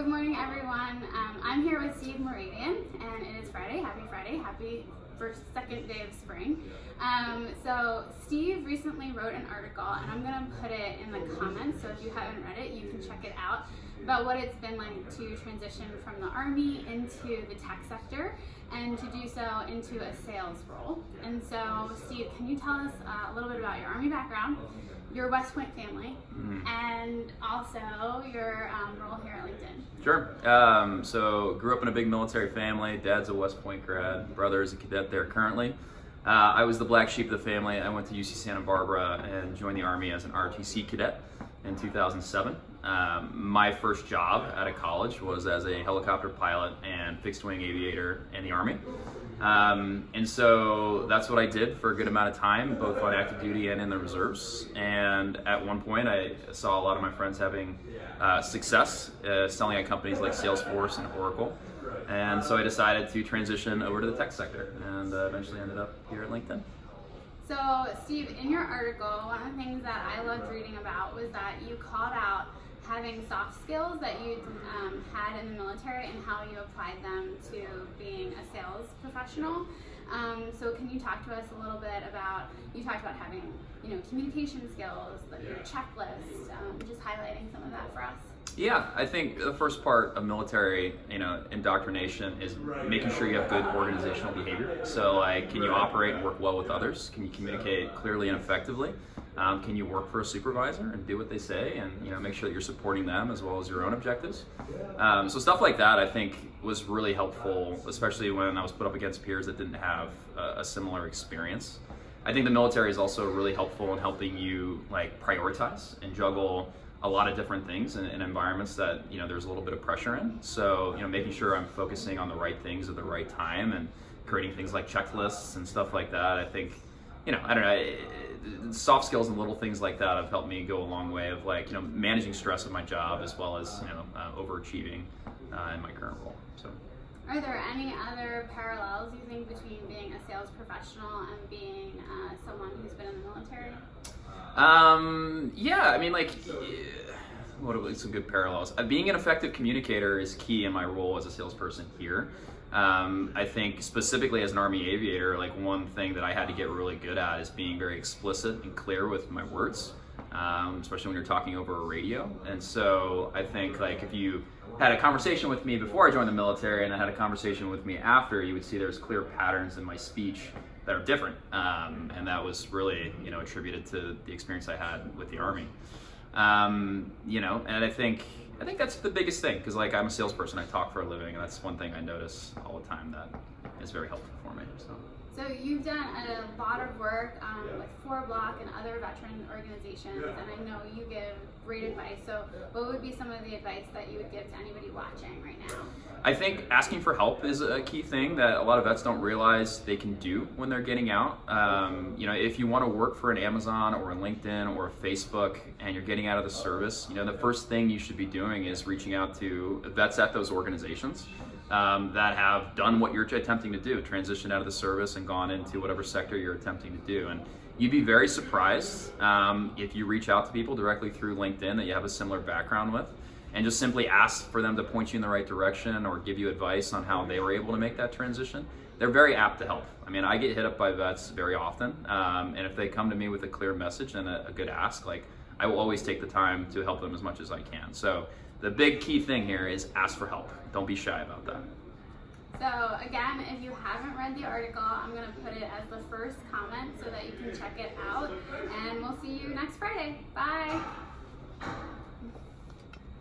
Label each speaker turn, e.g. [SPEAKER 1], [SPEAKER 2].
[SPEAKER 1] Good morning, everyone. I'm here with Steve Moradian, and it is Friday. Happy Friday. Happy second day of spring. So Steve recently wrote an article, and I'm going to put it in the comments, so if you haven't read it, you can check it out, about what it's been like to transition from the Army into the tech sector, and to do so into a sales role. And so, Steve, can you tell us a little bit about your Army background, your West Point family, and also your role here at LinkedIn?
[SPEAKER 2] Sure. So grew up in a big military family. Dad's a West Point grad. Brother is a cadet there currently. I was the black sheep of the family. I went to UC Santa Barbara and joined the Army as an ROTC cadet in 2007. My first job out of college was as a helicopter pilot and fixed wing aviator in the Army. And so that's what I did for a good amount of time, both on active duty and in the reserves. And at one point, I saw a lot of my friends having success selling at companies like Salesforce and Oracle. And so I decided to transition over to the tech sector, and eventually ended up here at LinkedIn.
[SPEAKER 1] So, Steve, in your article, one of the things that I loved reading about was that you called out having soft skills that you had in the military and how you applied them to being a sales professional. So can you talk to us a little bit about, you talked about having, communication skills, your checklist, just highlighting some of that for us.
[SPEAKER 2] Yeah, I think the first part of military, indoctrination is making sure you have good organizational behavior. So, like, can you operate and work well with others? Can you communicate clearly and effectively? Can you work for a supervisor and do what they say, and make sure that you're supporting them as well as your own objectives? So stuff like that, I think, was really helpful, especially when I was put up against peers that didn't have a similar experience. I think the military is also really helpful in helping you prioritize and juggle a lot of different things in environments that there's a little bit of pressure in. So making sure I'm focusing on the right things at the right time and creating things like checklists and stuff like that. I think I don't know, soft skills and little things like that have helped me go a long way of managing stress in my job as well as overachieving in my current role. So.
[SPEAKER 1] Are there any other parallels you think between being a sales professional and being someone who's been in the military?
[SPEAKER 2] Yeah, I mean, what are some good parallels? Being an effective communicator is key in my role as a salesperson here. I think specifically as an Army aviator, one thing that I had to get really good at is being very explicit and clear with my words, especially when you're talking over a radio. And so I think if you had a conversation with me before I joined the military and I had a conversation with me after, you would see there's clear patterns in my speech that are different. And that was really, attributed to the experience I had with the Army. And I think that's the biggest thing, because I'm a salesperson, I talk for a living, and that's one thing I notice all the time that is very helpful for me.
[SPEAKER 1] So you've done a lot of work with 4Block and other veteran organizations, and I know you give great advice. So what would be some of the advice that you would give to anybody watching right now?
[SPEAKER 2] I think asking for help is a key thing that a lot of vets don't realize they can do when they're getting out. If you want to work for an Amazon or a LinkedIn or a Facebook and you're getting out of the service, the first thing you should be doing is reaching out to vets at those organizations that have done what you're attempting to do, transition out of the service and gone into whatever sector you're attempting to do. And you'd be very surprised if you reach out to people directly through LinkedIn that you have a similar background with, and just simply ask for them to point you in the right direction or give you advice on how they were able to make that transition. They're very apt to help. I mean, I get hit up by vets very often, and if they come to me with a clear message and a good ask, I will always take the time to help them as much as I can. So the big key thing here is ask for help. Don't be shy about that.
[SPEAKER 1] So again, if you haven't read the article, I'm going to put it as the first comment so that you can check it out. And we'll see you next Friday. Bye.